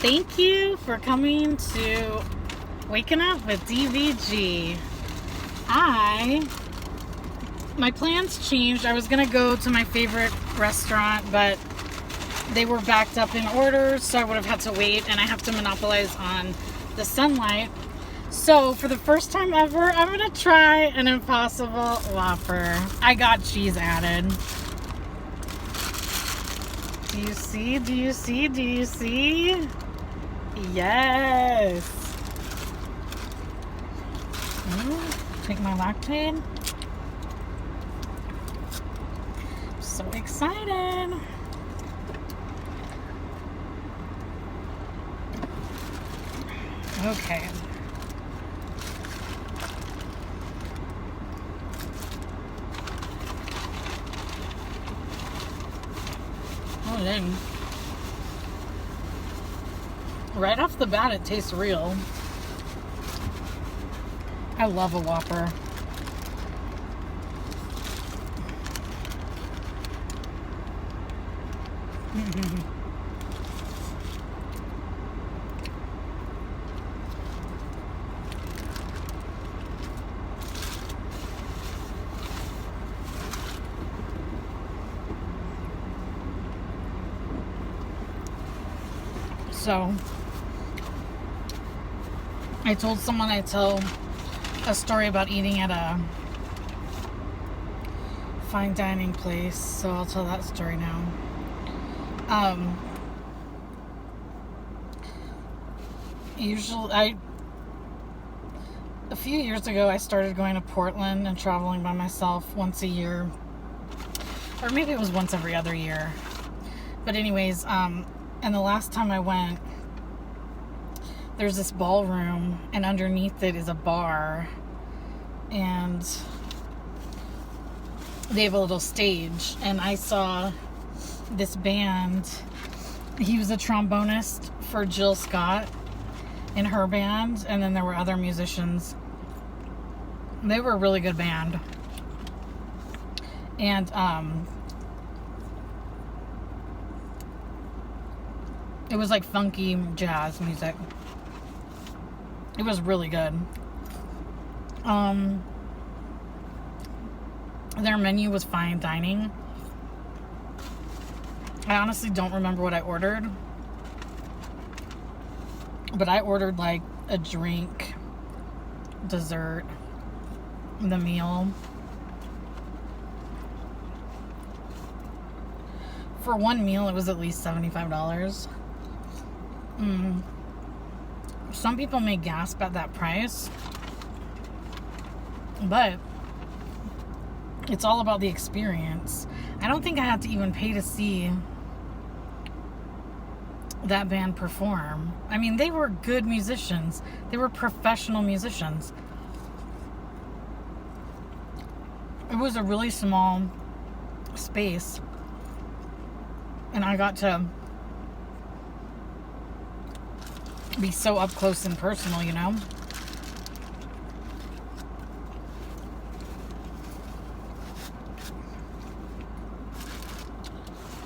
Thank you for coming to Waking Up with DVG. My plans changed. I was going to go to my favorite restaurant, but they were backed up in orders, so I would have had to wait, and I have to monopolize on the sunlight. So, for the first time ever, I'm going to try an Impossible Whopper. I got cheese added. Do you see? Do you see? Do you see? Yes. Take my lactate. So excited. Okay. Oh, dang. Right off the bat, it tastes real. I love a Whopper. So, I told someone I'd tell a story about eating at a fine dining place, so I'll tell that story now. A few years ago, I started going to Portland and traveling by myself once a year, or maybe it was once every other year. But anyways, and the last time I went, there's this ballroom, and underneath it is a bar, and they have a little stage, and I saw this band. He was a trombonist for Jill Scott in her band, and then there were other musicians. They were a really good band, and it was like funky jazz music. It was really good. Their menu was fine dining. I honestly don't remember what I ordered, but I ordered like a drink, dessert, the meal. For one meal, it was at least $75. Some people may gasp at that price, but it's all about the experience. I don't think I had to even pay to see that band perform. I mean, they were good musicians. They were professional musicians. It was a really small space, and I got to be so up close and personal, you know?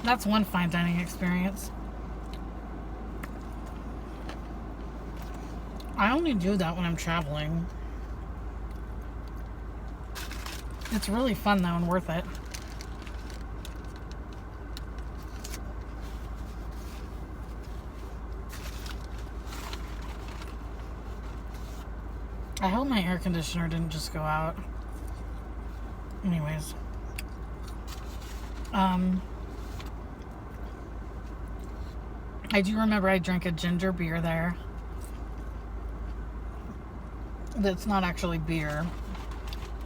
That's one fine dining experience. I only do that when I'm traveling. It's really fun though and worth it. I hope my air conditioner didn't just go out. Anyways. I do remember I drank a ginger beer there. That's not actually beer.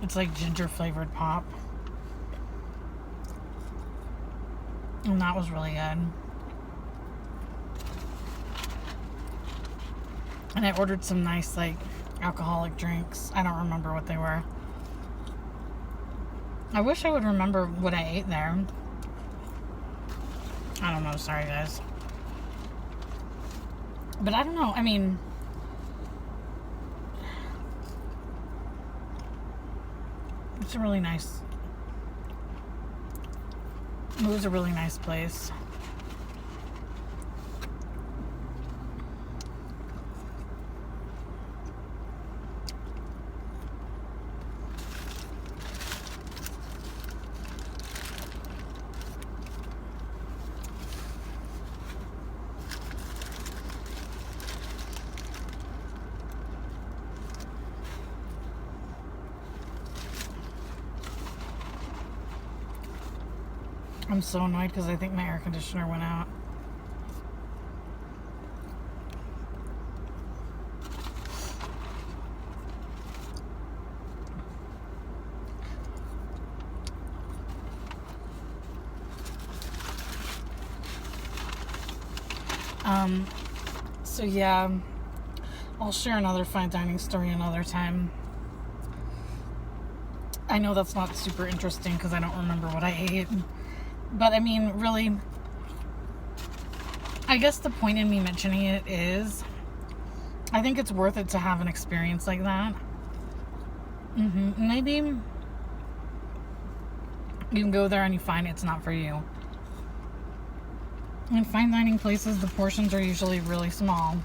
It's like ginger flavored pop. And that was really good. And I ordered some nice, like, alcoholic drinks. I don't remember what they were. I wish I would remember what I ate there. I don't know. Sorry, guys. But I don't know. I mean, it's a really nice... It was a really nice place. I'm so annoyed because I think my air conditioner went out. So yeah, I'll share another fine dining story another time. I know that's not super interesting because I don't remember what I ate. But I mean, really, I guess the point in me mentioning it is I think it's worth it to have an experience like that. Maybe you can go there and you find it's not for you. In fine dining places, the portions are usually really small.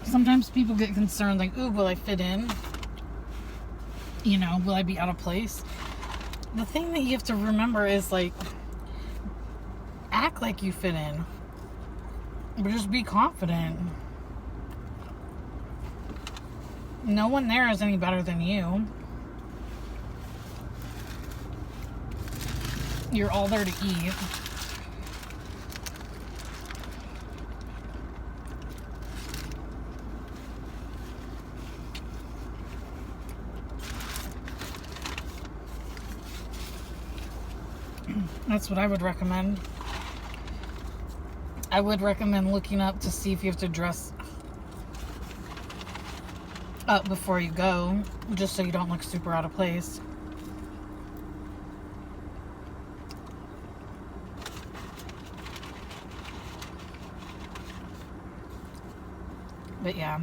Sometimes people get concerned, like, ooh, will I fit in? You know, will I be out of place? The thing that you have to remember is, like, act like you fit in. But just be confident. No one there is any better than you. You're all there to eat. That's what I would recommend. I would recommend looking up to see if you have to dress up before you go, just so you don't look super out of place. But yeah.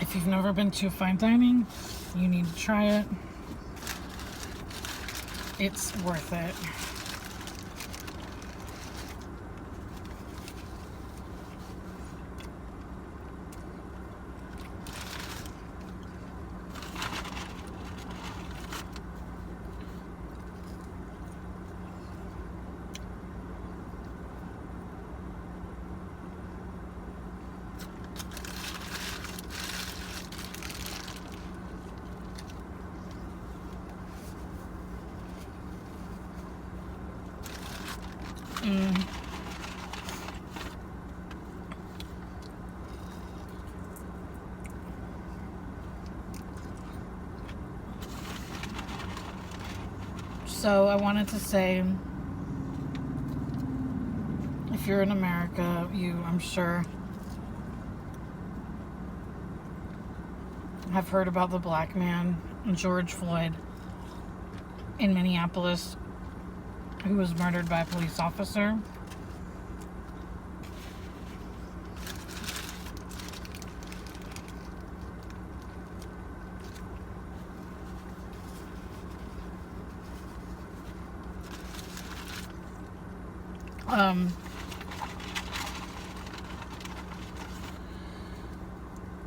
If you've never been to fine dining, you need to try it. It's worth it. So I wanted to say, if you're in America, I'm sure, have heard about the black man, George Floyd, in Minneapolis, who was murdered by a police officer.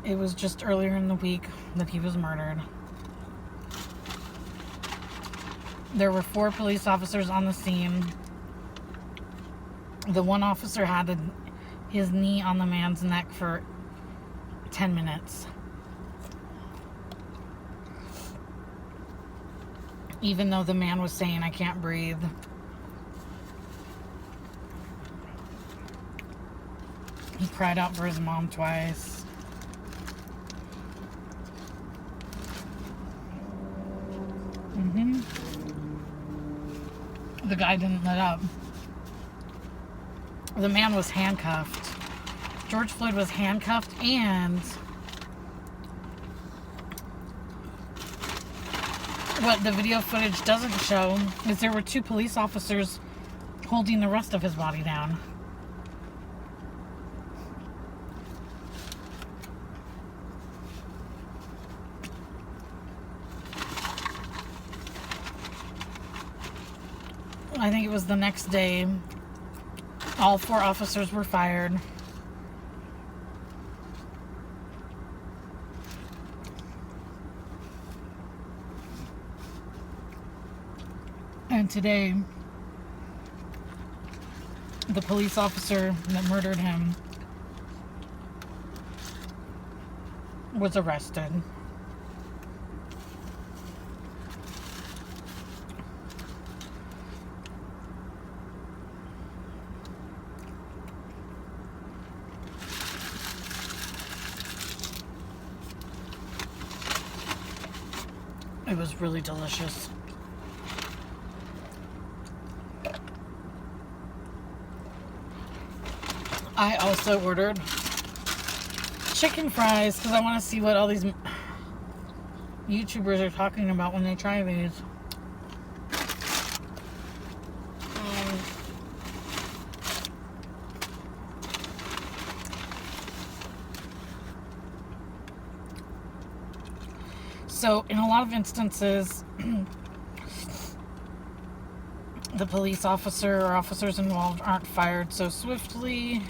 It was just earlier in the week that he was murdered. There were 4 police officers on the scene. The one officer had his knee on the man's neck for 10 minutes. Even though the man was saying, "I can't breathe." He cried out for his mom twice. The guy didn't let up. The man was handcuffed. George Floyd was handcuffed, and what the video footage doesn't show is there were 2 police officers holding the rest of his body down. I think it was the next day, all 4 officers were fired. And today, the police officer that murdered him was arrested. It was really delicious. I also ordered chicken fries because I want to see what all these YouTubers are talking about when they try these. So, in a lot of instances, the police officer or officers involved aren't fired so swiftly.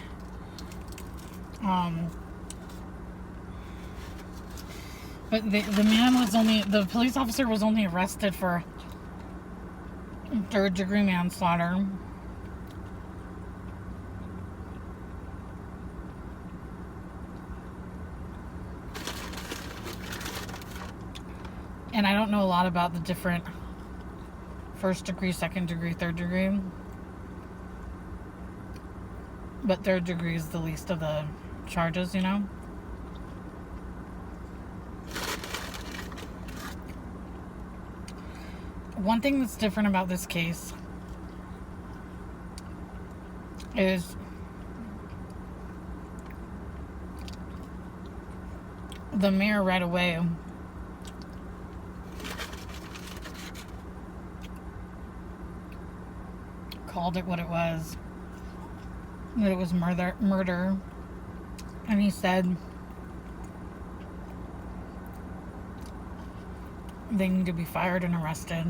But the police officer was only arrested for third-degree manslaughter. And I don't know a lot about the different first degree, second degree, third degree. But third degree is the least of the charges, you know? One thing that's different about this case is the mayor right away called it what it was. That it was murder. And he said they need to be fired and arrested.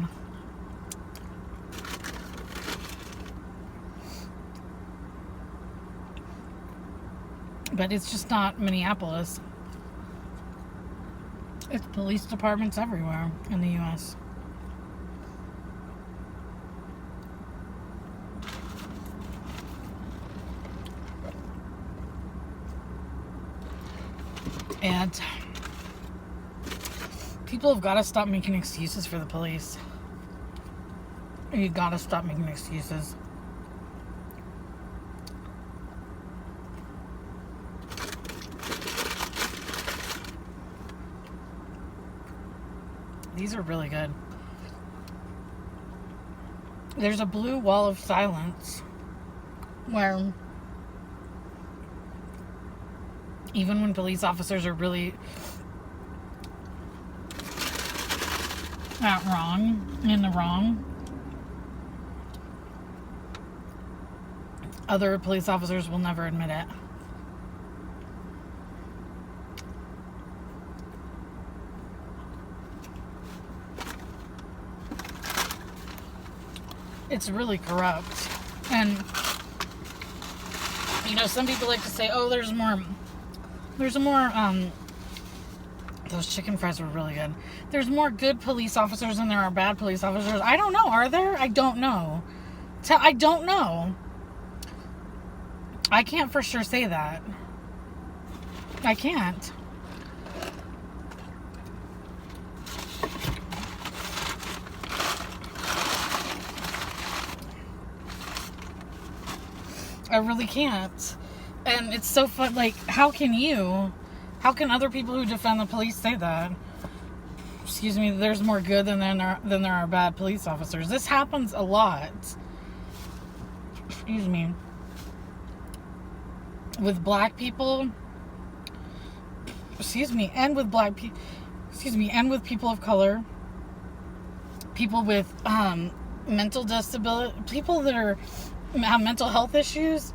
But it's just not Minneapolis. It's police departments everywhere in the U.S. And people have got to stop making excuses for the police. You got to stop making excuses. These are really good. There's a blue wall of silence where even when police officers are really in the wrong, other police officers will never admit it. It's really corrupt. And, you know, some people like to say, oh, there's more, those chicken fries were really good. There's more good police officers than there are bad police officers. I don't know. Are there? I don't know. I don't know. I can't for sure say that. I can't. I really can't. And it's so fun. Like, how can other people who defend the police say that? Excuse me, there's more good than there are bad police officers. This happens a lot. Excuse me. With black people. And with black people. And with people of color. People with mental disability. People that have mental health issues.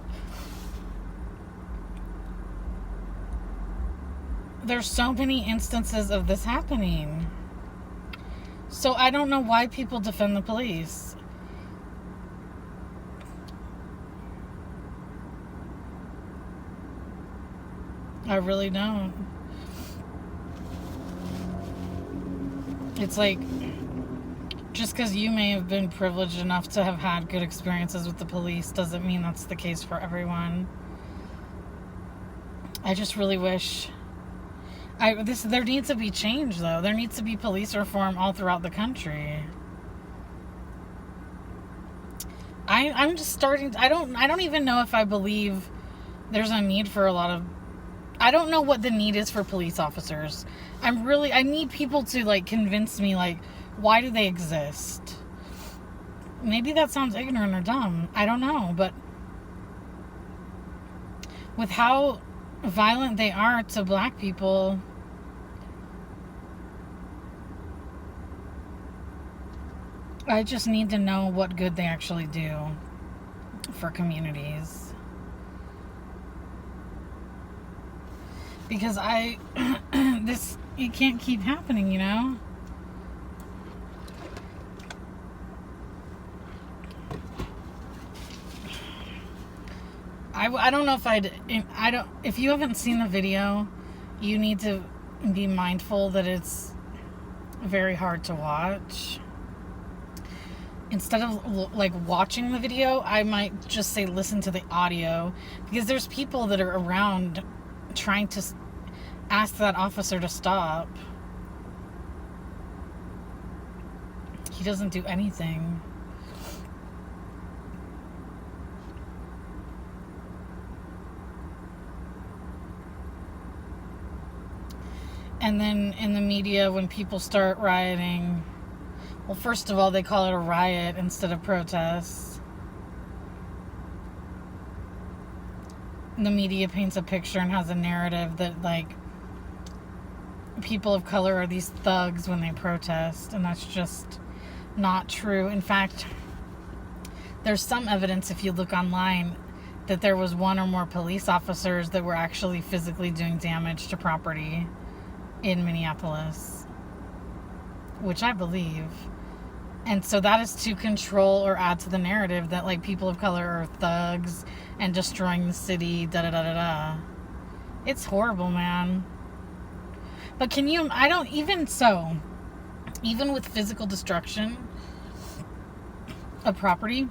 There's so many instances of this happening. So I don't know why people defend the police. I really don't. It's like Just because you may have been privileged enough to have had good experiences with the police doesn't mean that's the case for everyone. I just really wish... there needs to be change, though. There needs to be police reform all throughout the country. I'm just starting... I don't even know if I believe there's a need for a lot of... I don't know what the need is for police officers. I need people to, like, convince me, like, why do they exist? Maybe that sounds ignorant or dumb. I don't know, but with how violent they are to black people, I just need to know what good they actually do for communities. Because it can't keep happening, you know? I don't know if you haven't seen the video, you need to be mindful that it's very hard to watch. Instead of like watching the video, I might just say listen to the audio, because there's people that are around trying to ask that officer to stop. He doesn't do anything. And then in the media, when people start rioting, well, first of all, they call it a riot instead of protests. The media paints a picture and has a narrative that, like, people of color are these thugs when they protest, and that's just not true. In fact, there's some evidence, if you look online, that there was one or more police officers that were actually physically doing damage to property in Minneapolis, which I believe. And so that is to control or add to the narrative that, like, people of color are thugs and destroying the city, da-da-da-da-da. It's horrible, man. But even with physical destruction of property,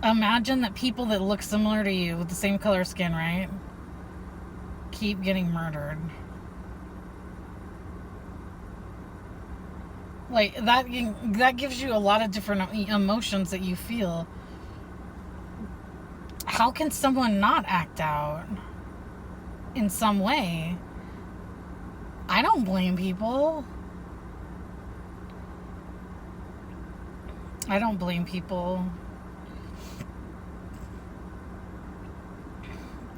imagine that people that look similar to you with the same color skin, right, keep getting murdered. Like, that gives you a lot of different emotions that you feel. How can someone not act out in some way? I don't blame people. I don't blame people.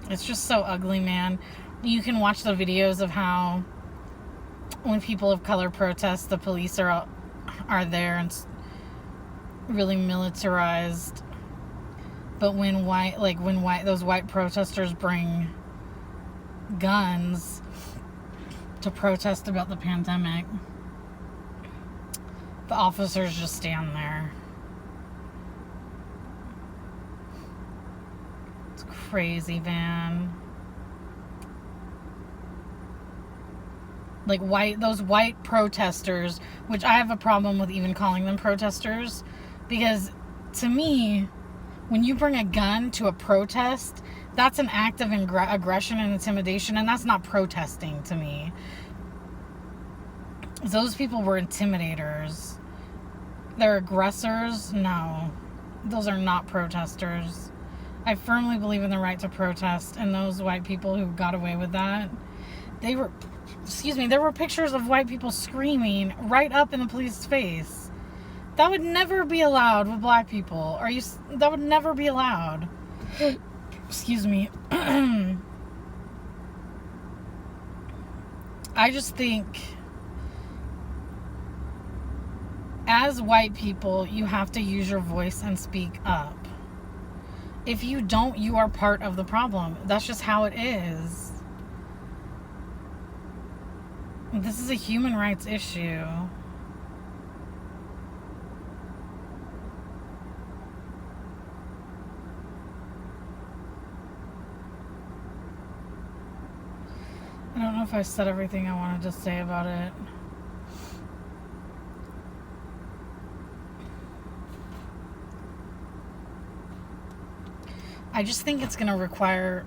It's just so ugly, man. You can watch the videos of how when people of color protest, the police are there and really militarized. But when those white protesters bring guns to protest about the pandemic, the officers just stand there. It's crazy, man. Like those white protesters, which I have a problem with even calling them protesters, because to me, when you bring a gun to a protest, that's an act of aggression and intimidation, and that's not protesting to me. Those people were intimidators. They're aggressors. No, those are not protesters. I firmly believe in the right to protest, and those white people who got away with that, there were pictures of white people screaming right up in the police's face. That would never be allowed with black people. That would never be allowed. Excuse me. I just think, as white people, you have to use your voice and speak up. If you don't, you are part of the problem. That's just how it is. This is a human rights issue. I don't know if I said everything I wanted to say about it. I just think it's going to require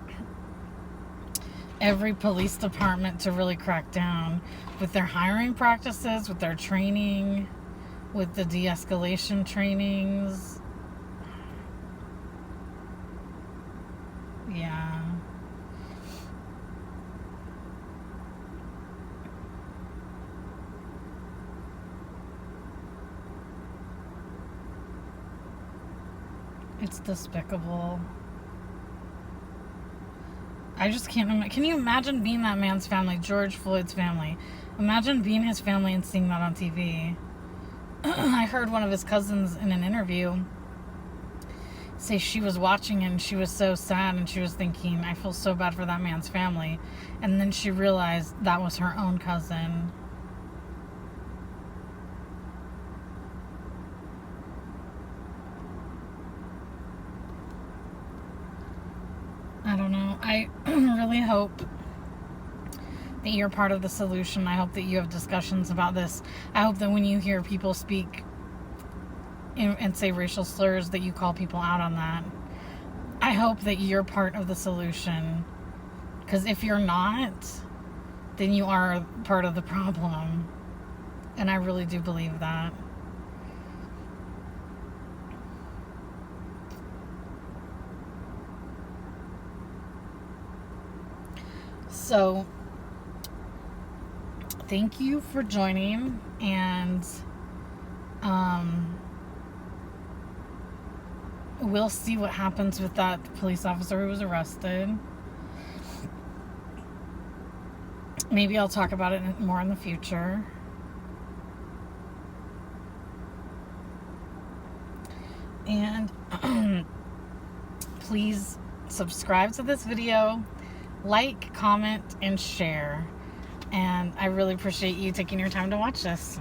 every police department to really crack down with their hiring practices, with their training, with the de-escalation trainings. Yeah. It's despicable. I just can't. Can you imagine being that man's family, George Floyd's family? Imagine being his family and seeing that on TV. I heard one of his cousins in an interview say she was watching and she was so sad and she was thinking, I feel so bad for that man's family. And then she realized that was her own cousin. I don't know. I really hope that you're part of the solution. I hope that you have discussions about this. I hope that when you hear people speak and say racial slurs, that you call people out on that. I hope that you're part of the solution. Because if you're not, then you are part of the problem. And I really do believe that. So, thank you for joining, and we'll see what happens with that police officer who was arrested. Maybe I'll talk about it more in the future. And please subscribe to this video, like, comment, and share. And I really appreciate you taking your time to watch this.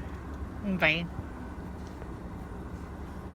Bye.